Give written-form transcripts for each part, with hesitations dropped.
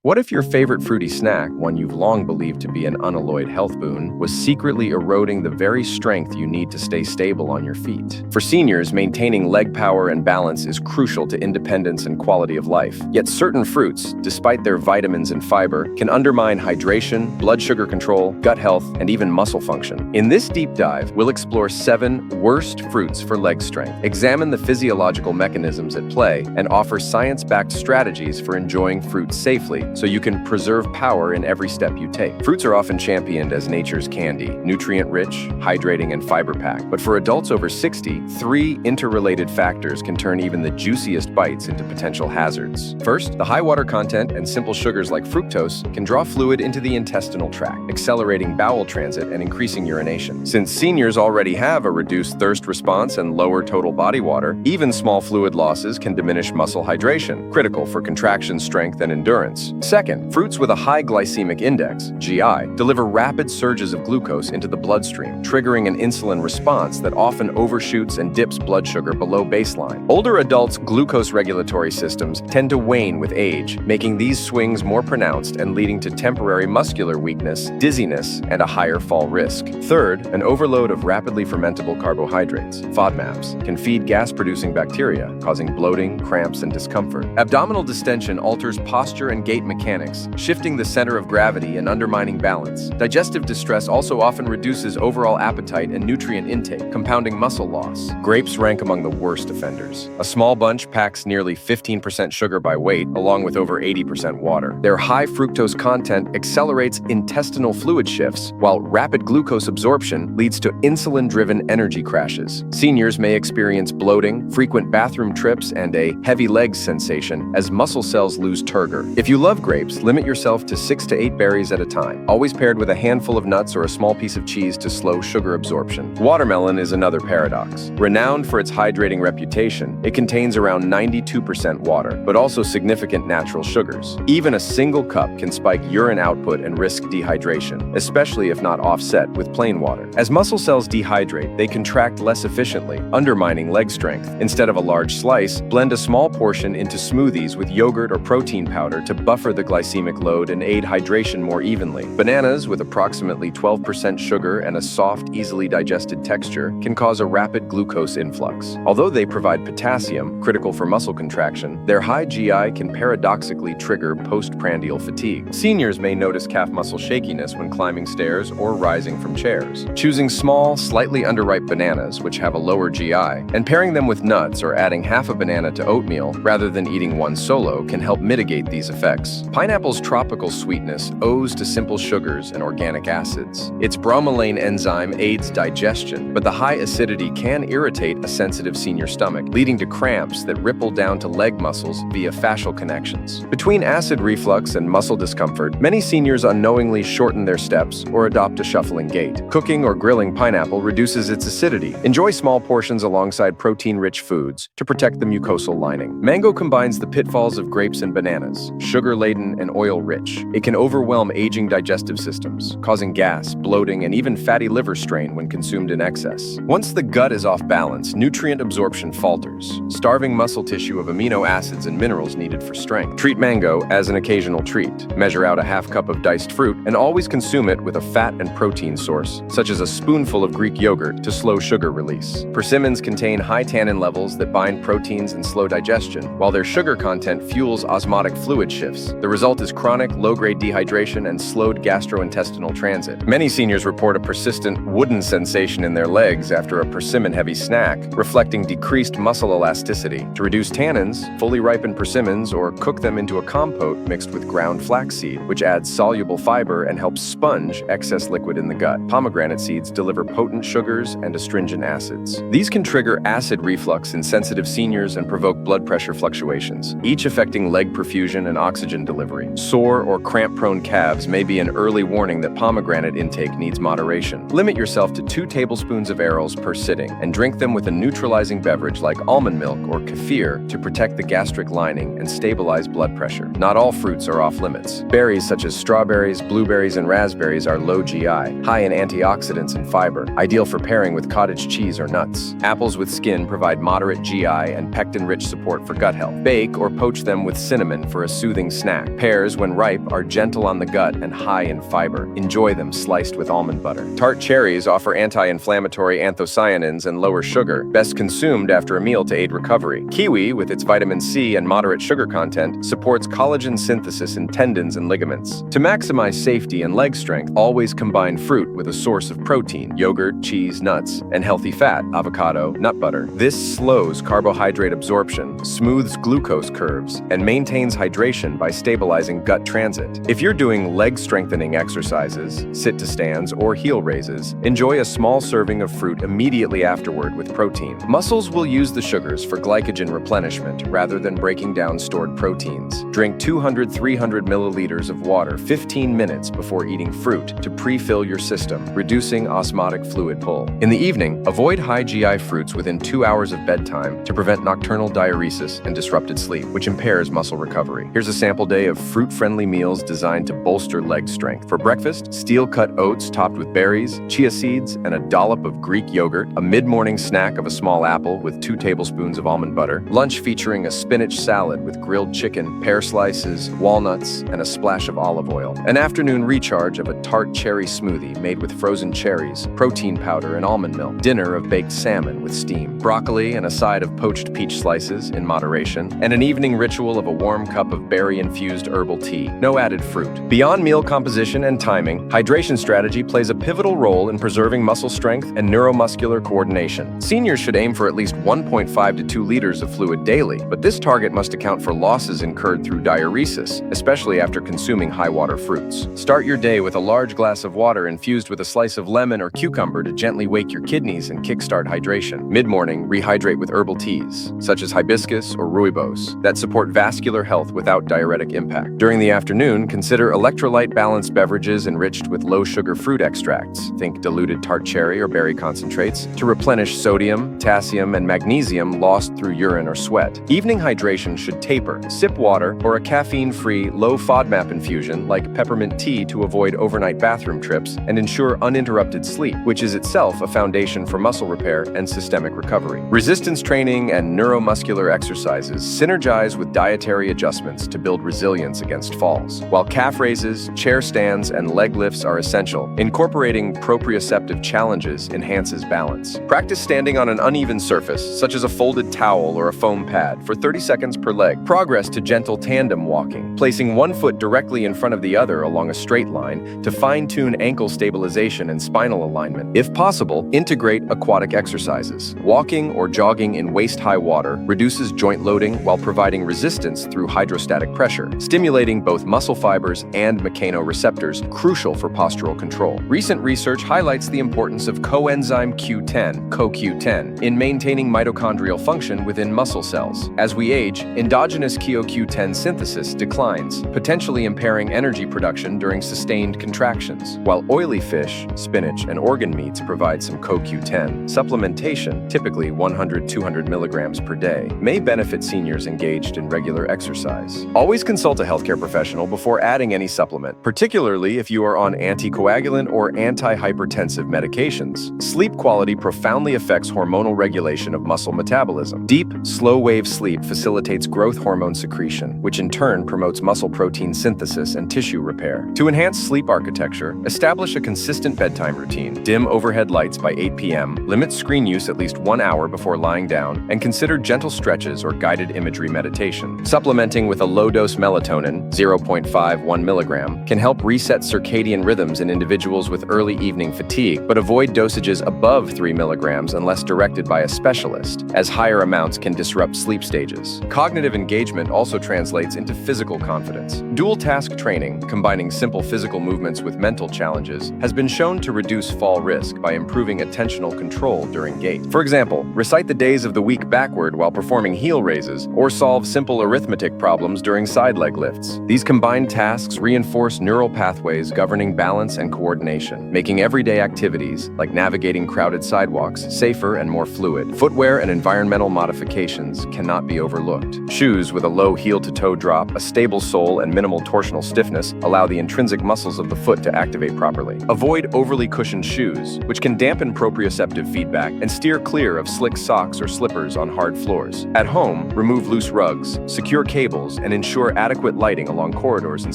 What if your favorite fruity snack, one you've long believed to be an unalloyed health boon, was secretly eroding the very strength you need to stay stable on your feet? For seniors, maintaining leg power and balance is crucial to independence and quality of life. Yet certain fruits, despite their vitamins and fiber, can undermine hydration, blood sugar control, gut health, and even muscle function. In this deep dive, we'll explore 7 worst fruits for leg strength, examine the physiological mechanisms at play, and offer science-backed strategies for enjoying fruits safely so you can preserve power in every step you take. Fruits are often championed as nature's candy, nutrient-rich, hydrating, and fiber-packed. But for adults over 60, 3 interrelated factors can turn even the juiciest bites into potential hazards. First, the high water content and simple sugars like fructose can draw fluid into the intestinal tract, accelerating bowel transit and increasing urination. Since seniors already have a reduced thirst response and lower total body water, even small fluid losses can diminish muscle hydration, critical for contraction strength and endurance. Second, fruits with a high glycemic index, GI, deliver rapid surges of glucose into the bloodstream, triggering an insulin response that often overshoots and dips blood sugar below baseline. Older adults' glucose regulatory systems tend to wane with age, making these swings more pronounced and leading to temporary muscular weakness, dizziness, and a higher fall risk. Third, an overload of rapidly fermentable carbohydrates, FODMAPs, can feed gas-producing bacteria, causing bloating, cramps, and discomfort. Abdominal distension alters posture and gait mechanics, shifting the center of gravity and undermining balance. Digestive distress also often reduces overall appetite and nutrient intake, compounding muscle loss. Grapes rank among the worst offenders. A small bunch packs nearly 15% sugar by weight, along with over 80% water. Their high fructose content accelerates intestinal fluid shifts, while rapid glucose absorption leads to insulin-driven energy crashes. Seniors may experience bloating, frequent bathroom trips, and a heavy legs sensation as muscle cells lose turgor. If you love grapes, limit yourself to 6 to 8 berries at a time, always paired with a handful of nuts or a small piece of cheese to slow sugar absorption. Watermelon is another paradox. Renowned for its hydrating reputation, it contains around 92% water, but also significant natural sugars. Even a single cup can spike urine output and risk dehydration, especially if not offset with plain water. As muscle cells dehydrate, they contract less efficiently, undermining leg strength. Instead of a large slice, blend a small portion into smoothies with yogurt or protein powder to buffer the glycemic load and aid hydration more evenly. Bananas, with approximately 12% sugar and a soft, easily digested texture, can cause a rapid glucose influx. Although they provide potassium, critical for muscle contraction, their high GI can paradoxically trigger postprandial fatigue. Seniors may notice calf muscle shakiness when climbing stairs or rising from chairs. Choosing small, slightly underripe bananas, which have a lower GI, and pairing them with nuts or adding half a banana to oatmeal rather than eating one solo can help mitigate these effects. Pineapple's tropical sweetness owes to simple sugars and organic acids. Its bromelain enzyme aids digestion, but the high acidity can irritate a sensitive senior stomach, leading to cramps that ripple down to leg muscles via fascial connections. Between acid reflux and muscle discomfort, many seniors unknowingly shorten their steps or adopt a shuffling gait. Cooking or grilling pineapple reduces its acidity. Enjoy small portions alongside protein-rich foods to protect the mucosal lining. Mango combines the pitfalls of grapes and bananas, sugar-laden and oil-rich. It can overwhelm aging digestive systems, causing gas, bloating, and even fatty liver strain when consumed in excess. Once the gut is off balance, nutrient absorption falters, starving muscle tissue of amino acids and minerals needed for strength. Treat mango as an occasional treat. Measure out a half cup of diced fruit and always consume it with a fat and protein source, such as a spoonful of Greek yogurt to slow sugar release. Persimmons contain high tannin levels that bind proteins and slow digestion, while their sugar content fuels osmotic fluid shifts. The result is chronic, low-grade dehydration and slowed gastrointestinal transit. Many seniors report a persistent wooden sensation in their legs after a persimmon-heavy snack, reflecting decreased muscle elasticity. To reduce tannins, fully ripened persimmons or cook them into a compote mixed with ground flaxseed, which adds soluble fiber and helps sponge excess liquid in the gut. Pomegranate seeds deliver potent sugars and astringent acids. These can trigger acid reflux in sensitive seniors and provoke blood pressure fluctuations, each affecting leg perfusion and oxygen delivery. Sore or cramp-prone calves may be an early warning that pomegranate intake needs moderation. Limit yourself to 2 tablespoons of arils per sitting and drink them with a neutralizing beverage like almond milk or kefir to protect the gastric lining and stabilize blood pressure. Not all fruits are off limits. Berries such as strawberries, blueberries, and raspberries are low GI, high in antioxidants and fiber, ideal for pairing with cottage cheese or nuts. Apples with skin provide moderate GI and pectin-rich support for gut health. Bake or poach them with cinnamon for a soothing snack snack. Pears, when ripe, are gentle on the gut and high in fiber. Enjoy them sliced with almond butter. Tart cherries offer anti-inflammatory anthocyanins and lower sugar, best consumed after a meal to aid recovery. Kiwi, with its vitamin C and moderate sugar content, supports collagen synthesis in tendons and ligaments. To maximize safety and leg strength, always combine fruit with a source of protein, yogurt, cheese, nuts, and healthy fat, avocado, nut butter. This slows carbohydrate absorption, smooths glucose curves, and maintains hydration by stabilizing gut transit. If you're doing leg strengthening exercises, sit to stands, or heel raises, enjoy a small serving of fruit immediately afterward with protein. Muscles will use the sugars for glycogen replenishment rather than breaking down stored proteins. Drink 200-300 milliliters of water 15 minutes before eating fruit to pre-fill your system, reducing osmotic fluid pull. In the evening, avoid high GI fruits within 2 hours of bedtime to prevent nocturnal diuresis and disrupted sleep, which impairs muscle recovery. Here's a sample day of fruit-friendly meals designed to bolster leg strength. For breakfast, steel-cut oats topped with berries, chia seeds, and a dollop of Greek yogurt, a mid-morning snack of a small apple with 2 tablespoons of almond butter, lunch featuring a spinach salad with grilled chicken, pear slices, walnuts, and a splash of olive oil, an afternoon recharge of a tart cherry smoothie made with frozen cherries, protein powder, and almond milk, dinner of baked salmon with steam, broccoli and a side of poached peach slices in moderation, and an evening ritual of a warm cup of berry-infused herbal tea, no added fruit. Beyond meal composition and timing, hydration strategy plays a pivotal role in preserving muscle strength and neuromuscular coordination. Seniors should aim for at least 1.5 to 2 liters of fluid daily, but this target must account for losses incurred through diuresis, especially after consuming high-water fruits. Start your day with a large glass of water infused with a slice of lemon or cucumber to gently wake your kidneys and kickstart hydration. Mid-morning, rehydrate with herbal teas, such as hibiscus or rooibos, that support vascular health without diuretic impact. During the afternoon, consider electrolyte-balanced beverages enriched with low-sugar fruit extracts, think diluted tart cherry or berry concentrates, to replenish sodium, potassium, and magnesium lost through urine or sweat. Evening hydration should taper. Sip water or a caffeine-free, low FODMAP infusion like peppermint tea to avoid overnight bathroom trips and ensure uninterrupted sleep, which is itself a foundation for muscle repair and systemic recovery. Resistance training and neuromuscular exercises synergize with dietary adjustments to build resilience against falls. While calf raises, chair stands, and leg lifts are essential, incorporating proprioceptive challenges enhances balance. Practice standing on an uneven surface, such as a folded towel or a foam pad, for 30 seconds per leg. Progress to gentle tandem walking, placing one foot directly in front of the other along a straight line to fine-tune ankle stabilization and spinal alignment. If possible, integrate aquatic exercises. Walking or jogging in waist-high water reduces joint loading while providing resistance through hydrostatic pressure, stimulating both muscle fibers and mechanoreceptors, crucial for postural control. Recent research highlights the importance of coenzyme Q10, CoQ10, in maintaining mitochondrial function within muscle cells. As we age, endogenous CoQ10 synthesis declines, potentially impairing energy production during sustained contractions. While oily fish, spinach, and organ meats provide some CoQ10, supplementation, typically 100-200 milligrams per day, may benefit seniors engaged in regular exercise. Always consult a healthcare professional before adding any supplement, particularly if you are on anticoagulant or antihypertensive medications. Sleep quality profoundly affects hormonal regulation of muscle metabolism. Deep, slow-wave sleep facilitates growth hormone secretion, which in turn promotes muscle protein synthesis and tissue repair. To enhance sleep architecture, establish a consistent bedtime routine. Dim overhead lights by 8 p.m., limit screen use at least 1 hour before lying down, and consider gentle stretches or guided imagery meditation. Supplementing with a low-dose melatonin, 0.51 milligram, can help reset circadian rhythms in individuals with early evening fatigue, but avoid dosages above 3 milligrams unless directed by a specialist, as higher amounts can disrupt sleep stages. Cognitive engagement also translates into physical confidence. Dual-task training, combining simple physical movements with mental challenges, has been shown to reduce fall risk by improving attentional control during gait. For example, recite the days of the week backward while performing heel raises, or solve simple arithmetic problems during side leg lifts. These combined tasks reinforce neural pathways governing balance and coordination, making everyday activities, like navigating crowded sidewalks, safer and more fluid. Footwear and environmental modifications cannot be overlooked. Shoes with a low heel-to-toe drop, a stable sole, and minimal torsional stiffness allow the intrinsic muscles of the foot to activate properly. Avoid overly cushioned shoes, which can dampen proprioceptive feedback, and steer clear of slick socks or slippers on hard floors. At home, remove loose rugs, secure cables, and ensure ensure adequate lighting along corridors and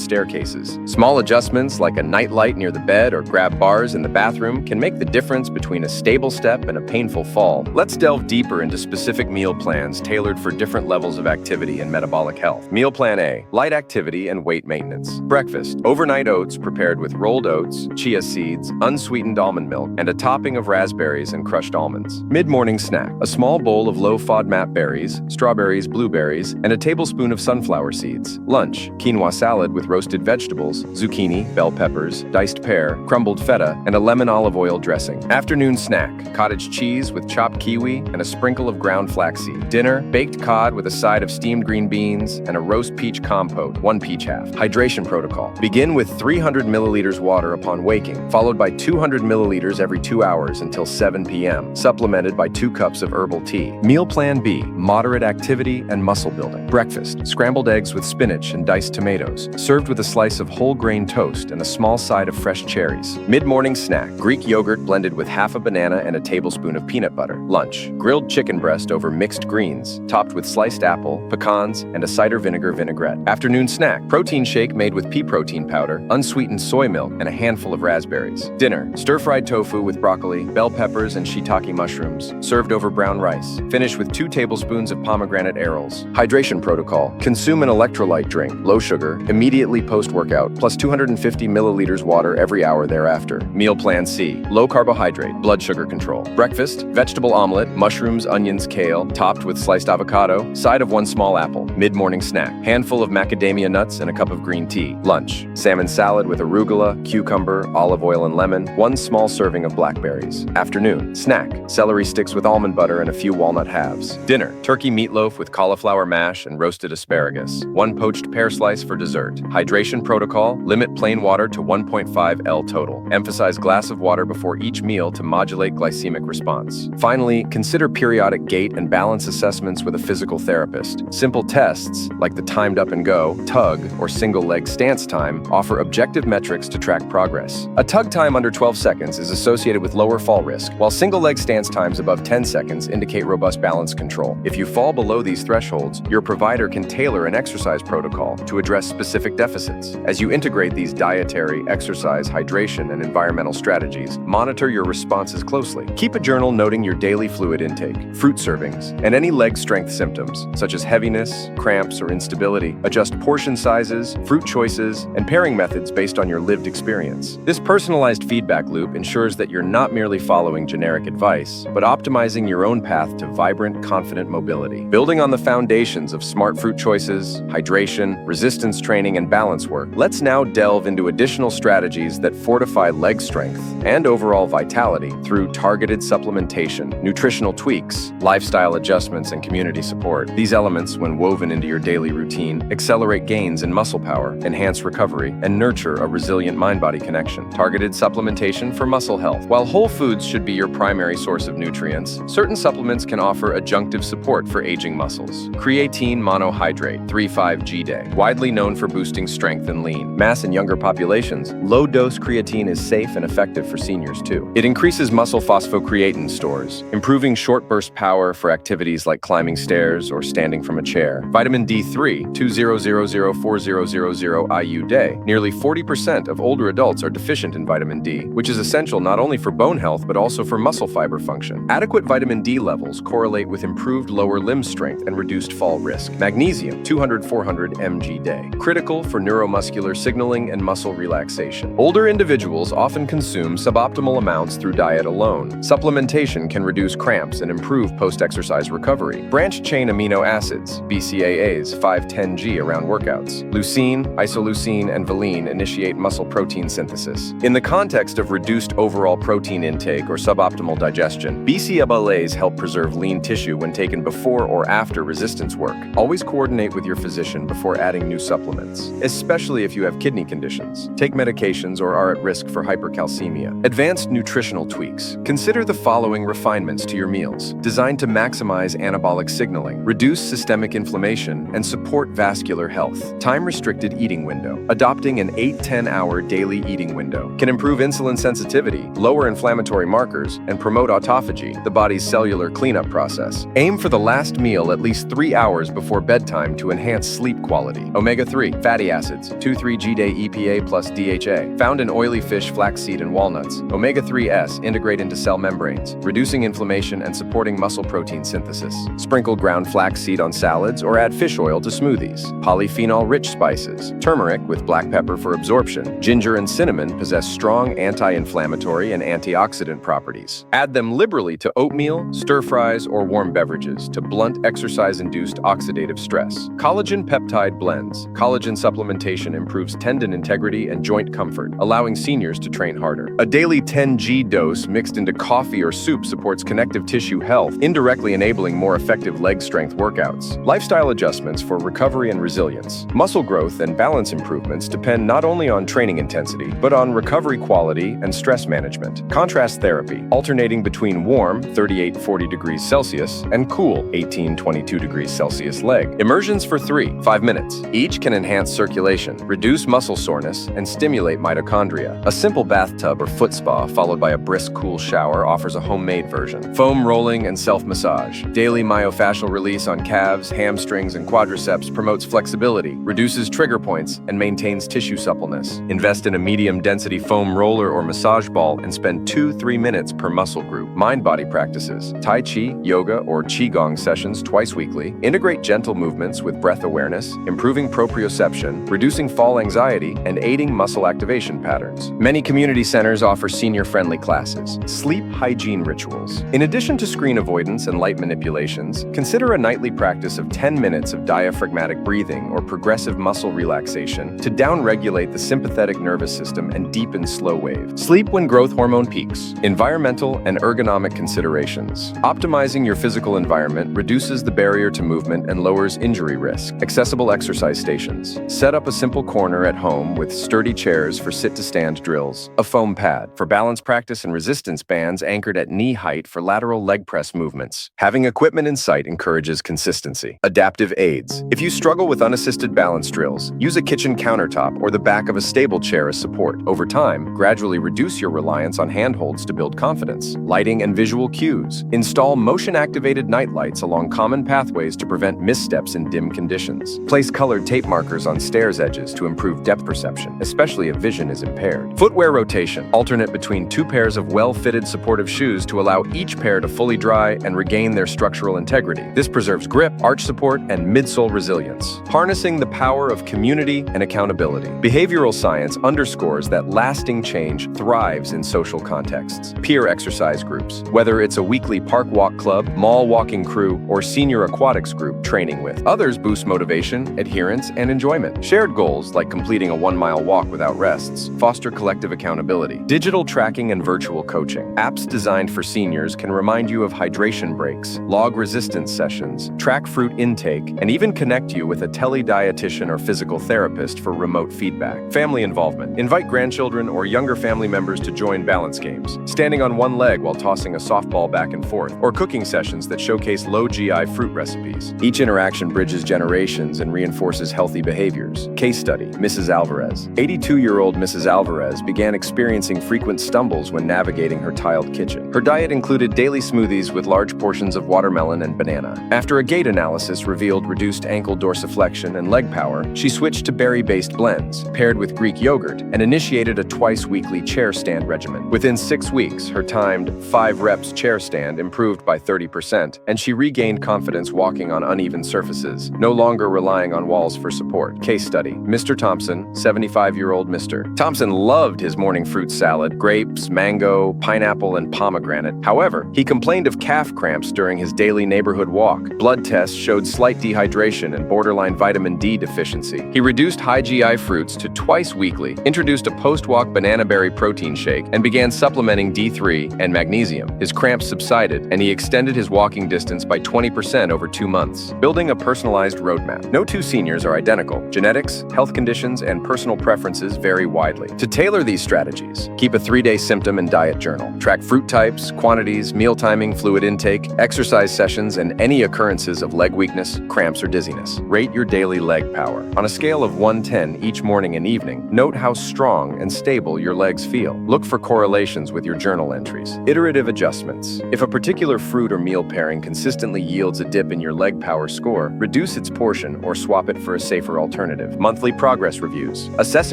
staircases. Small adjustments like a night light near the bed or grab bars in the bathroom can make the difference between a stable step and a painful fall. Let's delve deeper into specific meal plans tailored for different levels of activity and metabolic health. Meal Plan A: light activity and weight maintenance. Breakfast: overnight oats prepared with rolled oats, chia seeds, unsweetened almond milk, and a topping of raspberries and crushed almonds. Mid-morning snack: a small bowl of low FODMAP berries, strawberries, blueberries, and a tablespoon of sunflower seeds. Lunch: quinoa salad with roasted vegetables, zucchini, bell peppers, diced pear, crumbled feta, and a lemon olive oil dressing. Afternoon snack: cottage cheese with chopped kiwi and a sprinkle of ground flaxseed. Dinner: baked cod with a side of steamed green beans and a roast peach compote, 1 peach half. Hydration protocol: begin with 300 milliliters water upon waking, followed by 200 milliliters every 2 hours until 7 p.m., supplemented by 2 cups of herbal tea. Meal Plan B: moderate activity and muscle building. Breakfast: scrambled eggs with spinach and diced tomatoes, served with a slice of whole grain toast and a small side of fresh cherries. Mid-morning snack: Greek yogurt blended with half a banana and a tablespoon of peanut butter. Lunch: grilled chicken breast over mixed greens, topped with sliced apple, pecans, and a cider vinegar vinaigrette. Afternoon snack: protein shake made with pea protein powder, unsweetened soy milk, and a handful of raspberries. Dinner: stir-fried tofu with broccoli, bell peppers, and shiitake mushrooms, served over brown rice. Finish with 2 tablespoons of pomegranate arils. Hydration protocol: consume an electrolyte drink, low sugar, immediately post-workout, plus 250 milliliters water every hour thereafter. Meal Plan C: low carbohydrate, blood sugar control. Breakfast: vegetable omelet, mushrooms, onions, kale, topped with sliced avocado, side of 1 small apple. Mid-morning snack: handful of macadamia nuts and a cup of green tea. Lunch: salmon salad with arugula, cucumber, olive oil, and lemon, 1 small serving of blackberries. Afternoon snack: celery sticks with almond butter and a few walnut halves. Dinner: turkey meatloaf with cauliflower mash and roasted asparagus, 1 poached pear slice for dessert. Hydration protocol: limit plain water to 1.5 L total. Emphasize glass of water before each meal to modulate glycemic response. Finally, consider periodic gait and balance assessments with a physical therapist. Simple tests, like the timed up and go, tug, or single leg stance time, offer objective metrics to track progress. A tug time under 12 seconds is associated with lower fall risk, while single leg stance times above 10 seconds indicate robust balance control. If you fall below these thresholds, your provider can tailor an exercise protocol to address specific deficits. As you integrate these dietary, exercise, hydration, and environmental strategies, monitor your responses closely. Keep a journal noting your daily fluid intake, fruit servings, and any leg strength symptoms, such as heaviness, cramps, or instability. Adjust portion sizes, fruit choices, and pairing methods based on your lived experience. This personalized feedback loop ensures that you're not merely following generic advice, but optimizing your own path to vibrant, confident mobility. Building on the foundations of smart fruit choices, hydration, resistance training, and balance work, let's now delve into additional strategies that fortify leg strength and overall vitality through targeted supplementation, nutritional tweaks, lifestyle adjustments, and community support. These elements, when woven into your daily routine, accelerate gains in muscle power, enhance recovery, and nurture a resilient mind-body connection. Targeted supplementation for muscle health. While whole foods should be your primary source of nutrients, certain supplements can offer adjunctive support for aging muscles. Creatine monohydrate, 3,5-G-Day, widely known for boosting strength and lean mass in younger populations. Low-dose creatine is safe and effective for seniors too. It increases muscle phosphocreatine stores, improving short-burst power for activities like climbing stairs or standing from a chair. Vitamin D3, 20004000 IU-Day. Nearly 40% of older adults are deficient in vitamin D, which is essential not only for bone health but also for muscle fiber function. Adequate vitamin D levels correlate with improved lower limb strength and reduced fall risk. Magnesium, 200-400 mg/day. Critical for neuromuscular signaling and muscle relaxation. Older individuals often consume suboptimal amounts through diet alone. Supplementation can reduce cramps and improve post-exercise recovery. Branched-chain amino acids, BCAAs, 5-10G around workouts. Leucine, isoleucine, and valine initiate muscle protein synthesis. In the context of reduced overall protein intake or suboptimal digestion, BCAAs help preserve lean tissue when taken before or after resistance work. Always coordinate with your physician before adding new supplements, especially if you have kidney conditions, take medications, or are at risk for hypercalcemia. Advanced nutritional tweaks. Consider the following refinements to your meals, designed to maximize anabolic signaling, reduce systemic inflammation, and support vascular health. Time-restricted eating window. Adopting an 8-10 hour daily eating window can improve insulin sensitivity, lower inflammatory markers, and promote autophagy, the body's cellular cleanup process. Aim for the last meal at least 3 hours before bedtime to enhance sleep sleep quality. Omega-3 fatty acids, 2,3-G-day EPA plus DHA, found in oily fish, flaxseed, and walnuts. Omega-3s integrate into cell membranes, reducing inflammation and supporting muscle protein synthesis. Sprinkle ground flaxseed on salads or add fish oil to smoothies. Polyphenol-rich spices. Turmeric with black pepper for absorption. Ginger and cinnamon possess strong anti-inflammatory and antioxidant properties. Add them liberally to oatmeal, stir-fries, or warm beverages to blunt exercise-induced oxidative stress. Collagen peptide blends. Collagen supplementation improves tendon integrity and joint comfort, allowing seniors to train harder. A daily 10G dose mixed into coffee or soup supports connective tissue health, indirectly enabling more effective leg strength workouts. Lifestyle adjustments for recovery and resilience. Muscle growth and balance improvements depend not only on training intensity, but on recovery quality and stress management. Contrast therapy, alternating between warm 38-40 degrees Celsius and cool 18-22 degrees Celsius leg. Immersions for 3-5 minutes. Each can enhance circulation, reduce muscle soreness, and stimulate mitochondria. A simple bathtub or foot spa followed by a brisk cool shower offers a homemade version. Foam rolling and self-massage. Daily myofascial release on calves, hamstrings, and quadriceps promotes flexibility, reduces trigger points, and maintains tissue suppleness. Invest in a medium-density foam roller or massage ball and spend 2-3 minutes per muscle group. Mind-body practices. Tai Chi, yoga, or Qigong sessions twice weekly. Integrate gentle movements with breath awareness, improving proprioception, reducing fall anxiety, and aiding muscle activation patterns. Many community centers offer senior-friendly classes. Sleep hygiene rituals. In addition to screen avoidance and light manipulations, consider a nightly practice of 10 minutes of diaphragmatic breathing or progressive muscle relaxation to downregulate the sympathetic nervous system and deepen slow wave. Sleep when growth hormone peaks. Environmental and ergonomic considerations. Optimizing your physical environment reduces the barrier to movement and lowers injury risk. Accessible exercise stations. Set up a simple corner at home with sturdy chairs for sit-to-stand drills. A foam pad for balance practice and resistance bands anchored at knee height for lateral leg press movements. Having equipment in sight encourages consistency. Adaptive aids. If you struggle with unassisted balance drills, use a kitchen countertop or the back of a stable chair as support. Over time, gradually reduce your reliance on handholds to build confidence. Lighting and visual cues. Install motion-activated night lights along common pathways to prevent missteps in dim conditions. Place colored tape markers on stairs edges to improve depth perception, especially if vision is impaired. Footwear rotation. Alternate between 2 pairs of well-fitted supportive shoes to allow each pair to fully dry and regain their structural integrity. This preserves grip, arch support, and midsole resilience. Harnessing the power of community and accountability. Behavioral science underscores that lasting change thrives in social contexts. Peer exercise groups. Whether it's a weekly park walk club, mall walking crew, or senior aquatics group training with. Others boost motivation, adherence, and enjoyment. Shared goals, like completing a 1-mile walk without rests, foster collective accountability. Digital tracking and virtual coaching. Apps designed for seniors can remind you of hydration breaks, log resistance sessions, track fruit intake, and even connect you with a tele-dietitian or physical therapist for remote feedback. Family involvement. Invite grandchildren or younger family members to join balance games, standing on one leg while tossing a softball back and forth, or cooking sessions that showcase low GI fruit recipes. Each interaction bridges generations and reinforces healthy behaviors. Case study, Mrs. Alvarez. 82-year-old Mrs. Alvarez began experiencing frequent stumbles when navigating her tiled kitchen. Her diet included daily smoothies with large portions of watermelon and banana. After a gait analysis revealed reduced ankle dorsiflexion and leg power, she switched to berry-based blends, paired with Greek yogurt, and initiated a twice-weekly chair stand regimen. Within 6 weeks, her timed 5-reps chair stand improved by 30%, and she regained confidence walking on uneven surfaces, no longer relying on walls for support. Case study, Mr. Thompson, 75-year-old Mr. Thompson loved his morning fruit salad, grapes, mango, pineapple, and pomegranate. However, he complained of calf cramps during his daily neighborhood walk. Blood tests showed slight dehydration and borderline vitamin D deficiency. He reduced high GI fruits to twice weekly, introduced a post-walk banana berry protein shake, and began supplementing D3 and magnesium. His cramps subsided, and he extended his walking distance by 20% over 2 months, building a personalized roadmap. No two seniors are identical. Genetics, health conditions, and personal preferences vary widely. To tailor these strategies, keep a 3-day symptom and diet journal. Track fruit types, quantities, meal timing, fluid intake, exercise sessions, and any occurrences of leg weakness, cramps, or dizziness. Rate your daily leg power. On a scale of 1-10 each morning and evening, note how strong and stable your legs feel. Look for correlations with your journal entries. Iterative adjustments. If a particular fruit or meal pairing consistently yields a dip in your leg power score, reduce its portion or swap it for a safer alternative. Monthly progress reviews. Assess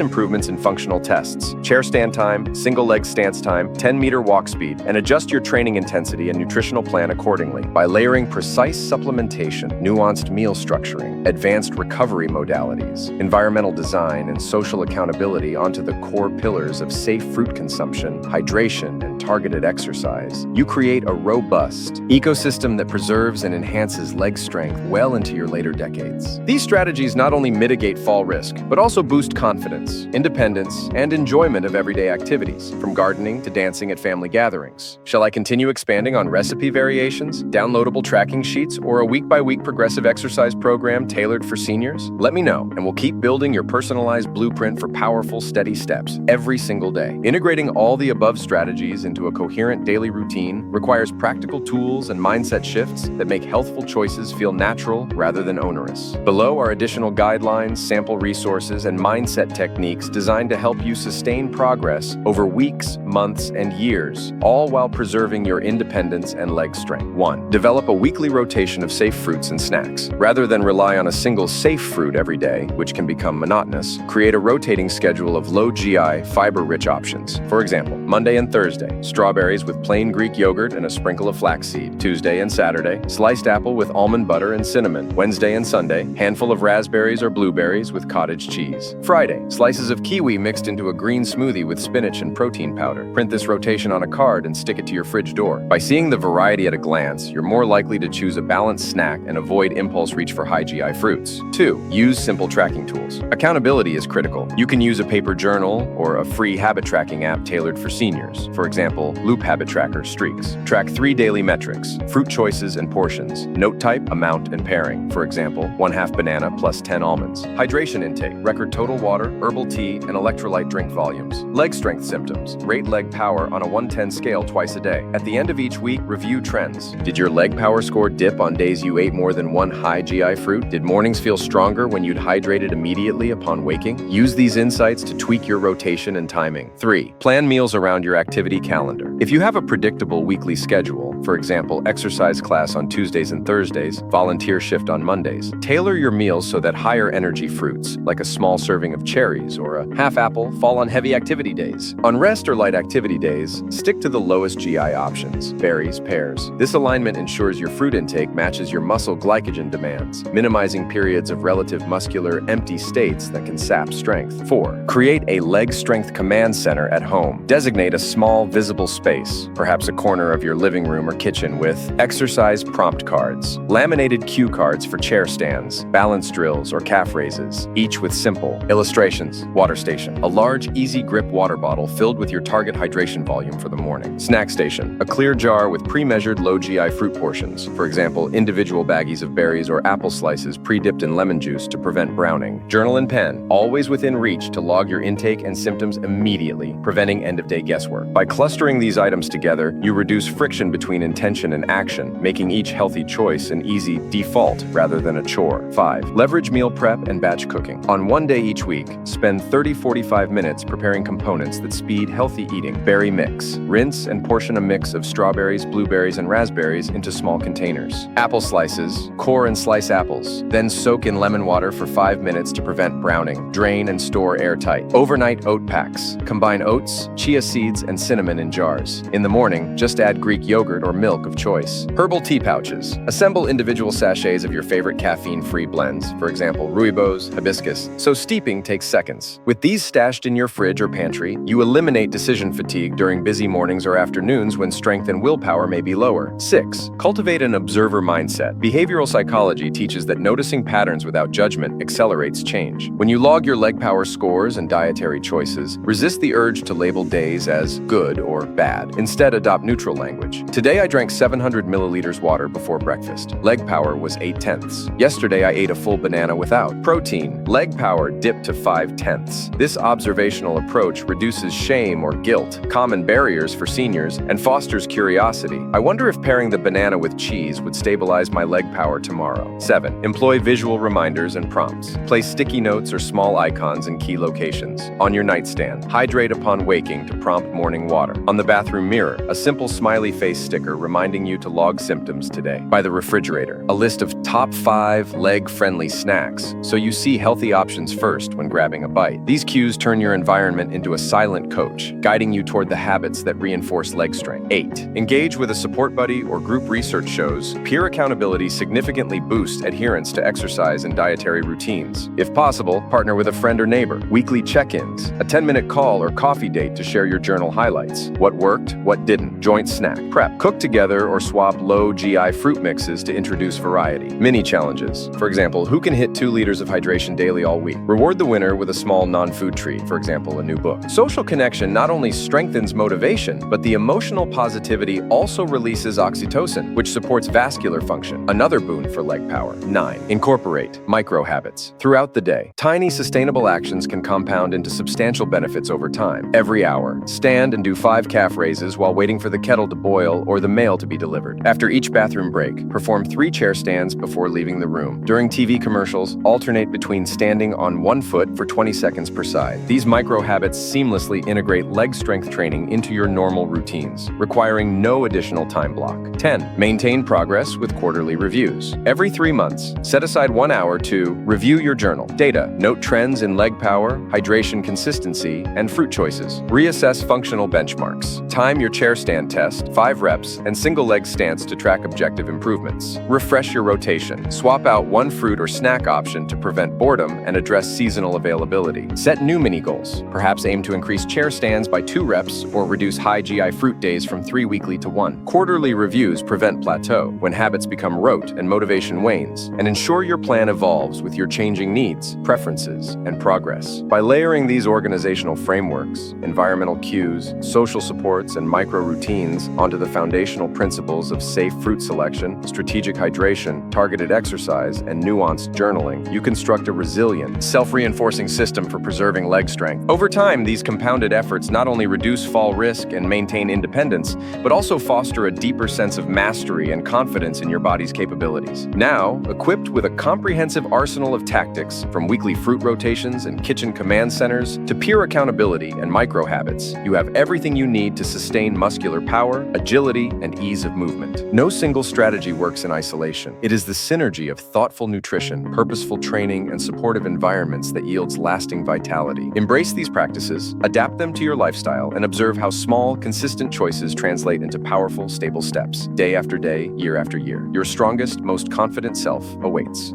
improvements in functional tests. Chair stand time, single leg stance time, 10-meter walk speed, and adjust your training intensity and nutritional plan accordingly. By layering precise supplementation, nuanced meal structuring, advanced recovery modalities, environmental design, and social accountability onto the core pillars of safe fruit consumption, hydration, and targeted exercise, you create a robust ecosystem that preserves and enhances leg strength well into your later decades. These strategies not only mitigate fall risk, but also boost confidence, independence, and enjoyment of everyday activities, from gardening to dancing at family gatherings. Shall I continue expanding on recipe variations, downloadable tracking sheets, or a week-by-week progressive exercise program tailored for seniors? Let me know, and we'll keep building your personalized blueprint for powerful, steady steps every single day. Integrating all the above strategies into a coherent daily routine requires practical tools and mindset shifts that make healthful choices feel natural rather than onerous. Below are additional guidelines, sample resources, and mindset techniques designed to help you sustain progress over weeks, months, and years, all while preserving your independence and leg strength. 1. Develop a weekly rotation of safe fruits and snacks. Rather than rely on a single safe fruit every day, which can become monotonous, create a rotating schedule of low GI, fiber-rich options. For example, Monday and Thursday, strawberries with plain Greek yogurt and a sprinkle of flaxseed. Tuesday and Saturday, sliced apple with almond butter and cinnamon. Wednesday and Sunday, handful of raspberries or blueberries with cottage cheese. Friday, slices of kiwi mixed into a green smoothie with spinach and protein powder. Print this rotation on a card and stick it to your fridge door. By seeing the variety at a glance, you're more likely to choose a balanced snack and avoid impulse reach for high GI fruits. 2. Use simple tracking tools. Accountability is critical. You can use a paper journal or a free habit tracking app tailored for seniors. For example, Loop Habit Tracker Streaks. Track 3 daily metrics: fruit choices and portions, note type, amount, and pairing. For example, 1/2 banana plus 10 almonds. Hydration intake. Record total water, herbal tea, and electrolyte drink volumes. Leg strength symptoms. Rate leg power on a 1-10 scale twice a day. At the end of each week, review trends. Did your leg power score dip on days you ate more than one high GI fruit? Did mornings feel stronger when you'd hydrated immediately upon waking? Use these insights to tweak your rotation and timing. 3. Plan meals around your activity calendar. If you have a predictable weekly schedule, for example, exercise class on Tuesdays and Thursdays, volunteer shift on Mondays, tailor your meals so that higher energy fruits, like a small serving of cherries or a half apple, fall on heavy activity days. On rest or light activity days, stick to the lowest GI options: berries, pears. This alignment ensures your fruit intake matches your muscle glycogen demands, minimizing periods of relative muscular empty states that can sap strength. 4. Create a leg strength command center at home. Designate a small, visible space, perhaps a corner of your living room or kitchen, with exercise prompt cards, laminated cue cards for chair stands, balance drills, or calf raises, each with simple illustrations. Water station. A large, easy grip water bottle filled with your target hydration volume for the morning. Snack station. A clear jar with pre-measured low GI fruit portions, for example, individual baggies of berries or apple slices pre-dipped in lemon juice to prevent browning. Journal and pen, always within reach to log your intake and symptoms immediately, preventing end-of-day guesswork. By clustering these items together, you reduce friction between intention and action, making each healthy choice an easy default rather than a chore. 5. Leverage meal prep and batch cooking. On one day each week, spend 30-45 minutes preparing components that speed healthy eating. Berry mix. Rinse and portion a mix of strawberries, blueberries, and raspberries into small containers. Apple slices. Core and slice apples. Then soak in lemon water for 5 minutes to prevent browning. Drain and store airtight. Overnight oat packs. Combine oats, chia seeds, and cinnamon in jars. In the morning, just add Greek yogurt or milk of choice. Herbal tea pouches. Assemble individual sachets of your favorite caffeine-free blends, for example, rooibos, hibiscus, so steeping takes seconds. With these stashed in your fridge or pantry, you eliminate decision fatigue during busy mornings or afternoons when strength and willpower may be lower. 6. Cultivate an observer mindset. Behavioral psychology teaches that noticing patterns without judgment accelerates change. When you log your leg power scores and dietary choices, resist the urge to label days as good or bad. Instead, adopt neutral language. Today I drank 700 milliliters water before breakfast. Leg power was 8/10. Yesterday I ate a full banana without. Protein. Leg power dipped to 5/10. This observational approach reduces shame or guilt, common barriers for seniors, and fosters curiosity. I wonder if pairing the banana with cheese would stabilize my leg power tomorrow. 7. Employ visual reminders and prompts. Place sticky notes or small icons in key locations. On your nightstand, hydrate upon waking to prompt morning water. On the bathroom mirror, a simple smiley face sticker tracker reminding you to log symptoms today. By the refrigerator, a list of top 5 leg-friendly snacks, so you see healthy options first when grabbing a bite. These cues turn your environment into a silent coach, guiding you toward the habits that reinforce leg strength. 8. Engage with a support buddy or group. Research shows peer accountability significantly boosts adherence to exercise and dietary routines. If possible, partner with a friend or neighbor. Weekly check-ins, a 10-minute call or coffee date to share your journal highlights. What worked, what didn't. Joint snack prep. Cook together or swap low GI fruit mixes to introduce variety. Mini challenges. For example, who can hit 2 liters of hydration daily all week? Reward the winner with a small non-food treat, for example, a new book. Social connection not only strengthens motivation, but the emotional positivity also releases oxytocin, which supports vascular function, another boon for leg power. 9. Incorporate micro habits throughout the day. Tiny sustainable actions can compound into substantial benefits over time. Every hour, stand and do 5 calf raises while waiting for the kettle to boil or the mail to be delivered. After each bathroom break, perform 3 chair stands before leaving the room. During TV commercials, alternate between standing on 1 foot for 20 seconds per side. These micro habits seamlessly integrate leg strength training into your normal routines, requiring no additional time block. 10. Maintain progress with quarterly reviews. Every 3 months, set aside 1 hour to review your journal. Data, note trends in leg power, hydration consistency, and fruit choices. Reassess functional benchmarks. Time your chair stand test, 5 reps, and single leg stance to track objective improvements. Refresh your rotation. Swap out 1 fruit or snack option to prevent boredom and address seasonal availability. Set new mini goals. Perhaps aim to increase chair stands by 2 reps or reduce high GI fruit days from 3 weekly to 1. Quarterly reviews prevent plateau when habits become rote and motivation wanes, and ensure your plan evolves with your changing needs, preferences, and progress. By layering these organizational frameworks, environmental cues, social supports, and micro routines onto the foundational principles of safe fruit selection, strategic hydration, targeted exercise, and nuanced journaling, you construct a resilient, self-reinforcing system for preserving leg strength. Over time, these compounded efforts not only reduce fall risk and maintain independence, but also foster a deeper sense of mastery and confidence in your body's capabilities. Now, equipped with a comprehensive arsenal of tactics, from weekly fruit rotations and kitchen command centers to peer accountability and micro habits, you have everything you need to sustain muscular power, agility, and ease of movement. No single strategy works in isolation. It is the synergy of thoughtful nutrition, purposeful training, and supportive environments that yields lasting vitality. Embrace these practices, adapt them to your lifestyle, and observe how small, consistent choices translate into powerful, stable steps, day after day, year after year. Your strongest, most confident self awaits.